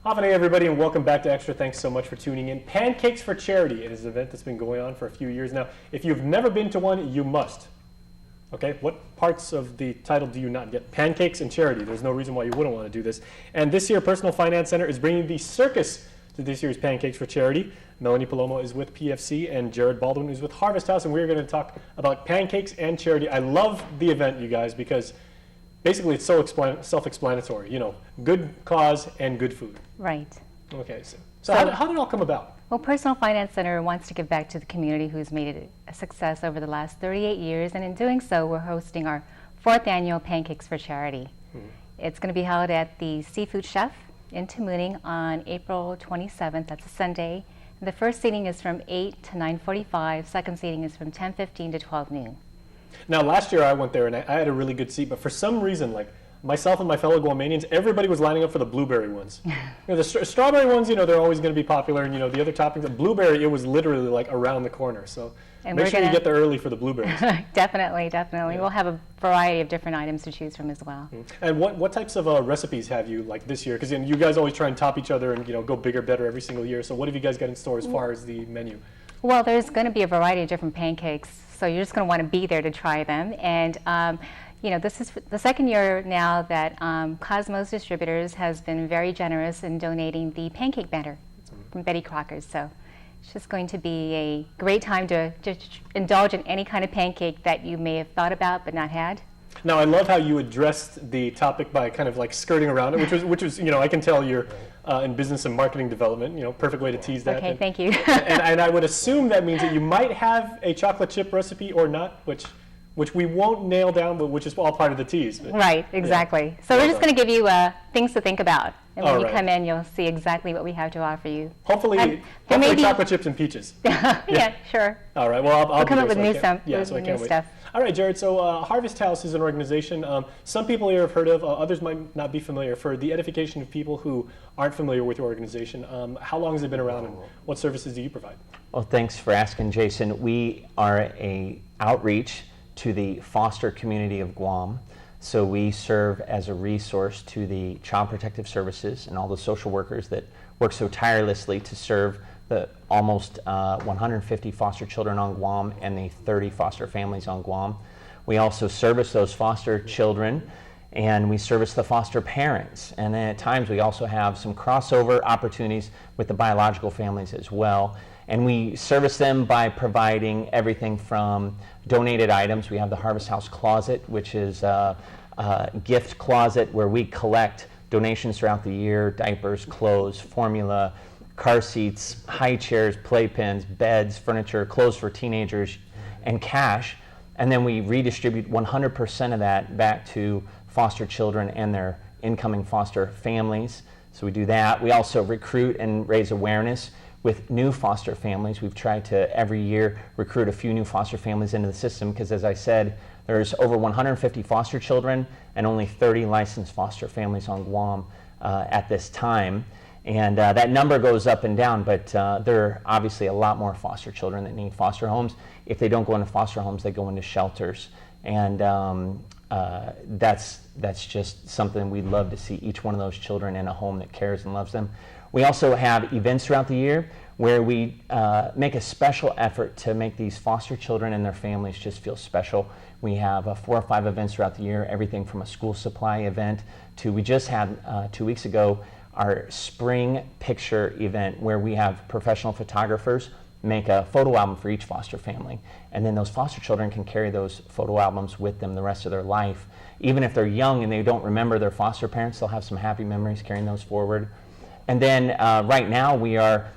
Afternoon, everybody, and welcome back to Extra. Thanks so much for tuning in. Pancakes for Charity. It is an event that's been going on for a few years now. If you've never been to one, you must. Okay, what parts of the title do you not get? Pancakes and charity. There's no reason why you wouldn't want to do this. And this year, Personal Finance Center is bringing the circus to this year's Pancakes for Charity. Melanie Palomo is with PFC, and Jared Baldwin is with Harvest House, and we're going to talk about pancakes and charity. I love the event, you guys, because basically it's so self-explanatory. You know, good cause and good food. Right. Okay, so how did it all come about? Well, Personal Finance Center wants to give back to the community who's made it a success over the last 38 years, and in doing so, we're hosting our 4th annual Pancakes for Charity. It's going to be held at the Seafood Chef in Tamuning on April 27th. That's a Sunday. And the first seating is from 8 to 9:45. Second seating is from 10:15 to 12 noon. Now, last year I went there and I had a really good seat, but for some reason, like myself and my fellow Guamanians, everybody was lining up for the blueberry ones. You know, the strawberry ones, you know, they're always going to be popular, and you know, the other toppings. The blueberry, it was literally like around the corner. So and make sure you get there early for the blueberries. Definitely. Yeah. We'll have a variety of different items to choose from as well. And what types of recipes have you like this year? Because you guys always try and top each other and go bigger, better every single year. So what have you guys got in store as far as the menu? Well, there's going to be a variety of different pancakes, so you're just going to want to be there to try them. And you know, this is the second year now that Cosmos Distributors has been very generous in donating the pancake batter from Betty Crocker's. So it's just going to be a great time to just indulge in any kind of pancake that you may have thought about but not had. Now, I love how you addressed the topic by kind of like skirting around it, which was I can tell you're in business and marketing development. Perfect way to tease that. Okay, thank you. and I would assume that means that you might have a chocolate chip recipe or not, which we won't nail down, but which is all part of the tease. But, right, exactly. Yeah. So we're just going to give you things to think about. And when you come in, you'll see exactly what we have to offer you. Hopefully chocolate chips and peaches. Yeah, sure. All right, well, I'll come up with new Wait. stuff. All right, Jared, so Harvest House is an organization some people here have heard of, others might not be familiar. For the edification of people who aren't familiar with your organization, how long has it been around and what services do you provide? Well, thanks for asking, Jason. We are a outreach to the foster community of Guam. So we serve as a resource to the Child Protective Services and all the social workers that work so tirelessly to serve the almost 150 foster children on Guam and the 30 foster families on Guam. We also service those foster children, and we service the foster parents. And then at times we also have some crossover opportunities with the biological families as well. And we service them by providing everything from donated items. We have the Harvest House Closet, which is a gift closet where we collect donations throughout the year: diapers, clothes, formula, car seats, high chairs, playpens, beds, furniture, clothes for teenagers, and cash. And then we redistribute 100% of that back to foster children and their incoming foster families. So we do that. We also recruit and raise awareness with new foster families. We've tried to every year recruit a few new foster families into the system because, as I said, there's over 150 foster children and only 30 licensed foster families on Guam at this time. And that number goes up and down, but there are obviously a lot more foster children that need foster homes. If they don't go into foster homes, they go into shelters. And that's just something we'd love to see, each one of those children in a home that cares and loves them. We also have events throughout the year where we make a special effort to make these foster children and their families just feel special. We have 4 or 5 events throughout the year, everything from a school supply event to, we just had 2 weeks ago, our spring picture event where we have professional photographers make a photo album for each foster family. And then those foster children can carry those photo albums with them the rest of their life. Even if they're young and they don't remember their foster parents, they'll have some happy memories carrying those forward. And then right now we are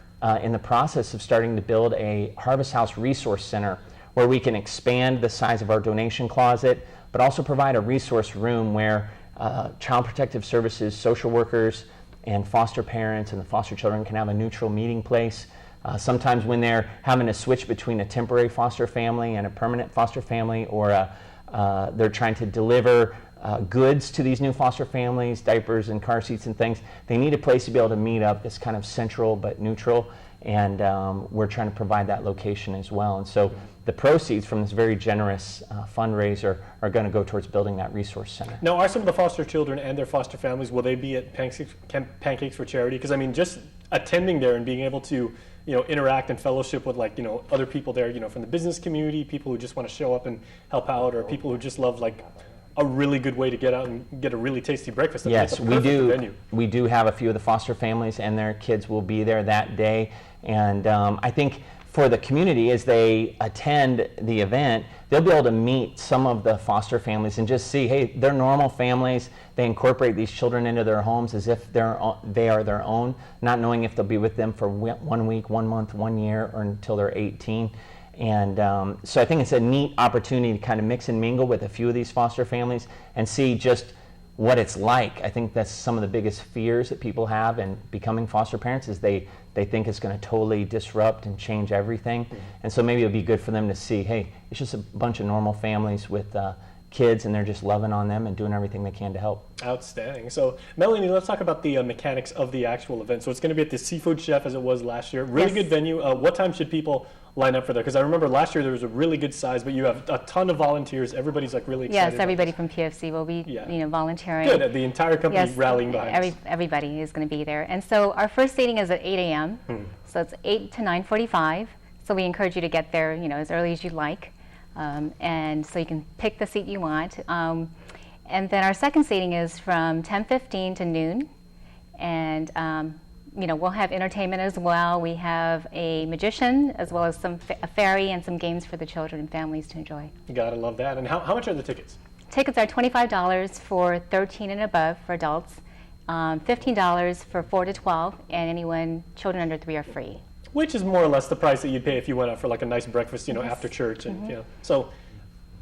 in the process of starting to build a Harvest House Resource Center where we can expand the size of our donation closet, but also provide a resource room where Child Protective Services, social workers, and foster parents and the foster children can have a neutral meeting place. Sometimes when they're having to switch between a temporary foster family and a permanent foster family, or they're trying to deliver goods to these new foster families, diapers and car seats and things. They need a place to be able to meet up that's kind of central but neutral, and we're trying to provide that location as well. And so the proceeds from this very generous fundraiser are going to go towards building that resource center. Now, are some of the foster children and their foster families, will they be at Pancakes for Charity? Because I mean, just attending there and being able to, you know, interact and fellowship with, like, you know, other people there, you know, from the business community, people who just want to show up and help out, or people who just love, like, a really good way to get out and get a really tasty breakfast. Yes, we do. Venue. We do have a few of the foster families and their kids will be there that day, and I think for the community, as they attend the event, they'll be able to meet some of the foster families and just see, hey, they're normal families. They incorporate these children into their homes as if they are their own, not knowing if they'll be with them for 1 week, 1 month, 1 year, or until they're 18. And so I think it's a neat opportunity to kind of mix and mingle with a few of these foster families and see just what it's like. I think that's some of the biggest fears that people have in becoming foster parents, is they think it's going to totally disrupt and change everything. And so maybe it'll be good for them to see, hey, it's just a bunch of normal families with kids, and they're just loving on them and doing everything they can to help. Outstanding. So, Melanie, let's talk about the mechanics of the actual event. So it's going to be at the Seafood Chef, as it was last year. Really good venue. What time should people line up for that? Because I remember last year there was a really good size, but you have a ton of volunteers. Everybody's like really excited. Yes, everybody from PFC will be volunteering. Good. The entire company rallying behind us. Everybody is going to be there. And so our first seating is at 8 a.m. So it's 8 to 9:45. So we encourage you to get there, you know, as early as you like. And so you can pick the seat you want. And then our second seating is from 10:15 to noon. And you know, we'll have entertainment as well. We have a magician, as well as a fairy and some games for the children and families to enjoy. You gotta love that. And how much are the tickets? Tickets are $25 for 13 and above for adults, $15 for 4 to 12, and children under 3 are free. Which is more or less the price that you'd pay if you went out for like a nice breakfast, you know, after church, and you know. So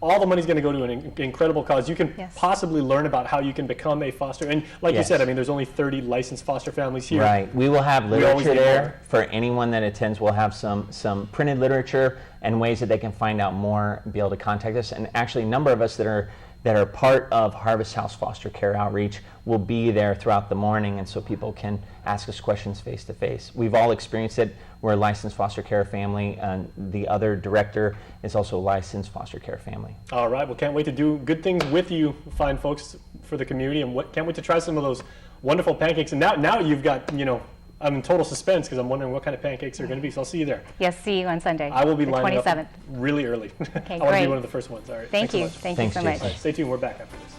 all the money's going to go to an incredible cause. You can possibly learn about how you can become a foster. And like you said, I mean, there's only 30 licensed foster families here. Right. We will have literature there for anyone that attends. We'll have some printed literature and ways that they can find out more and be able to contact us. And actually, a number of us that are part of Harvest House Foster Care Outreach will be there throughout the morning, and so people can ask us questions face to face. We've all experienced it. We're a licensed foster care family, and the other director is also a licensed foster care family. All right, well, can't wait to do good things with you, fine folks, for the community, and can't wait to try some of those wonderful pancakes. And now you've got, you know, I'm in total suspense because I'm wondering what kind of pancakes are going to be. So I'll see you there. Yes, see you on Sunday. I will be lining 27th. up really early. Okay, I want to be one of the first ones. All right. Thank you. So much. Thank you so much. Stay tuned. We're back after this.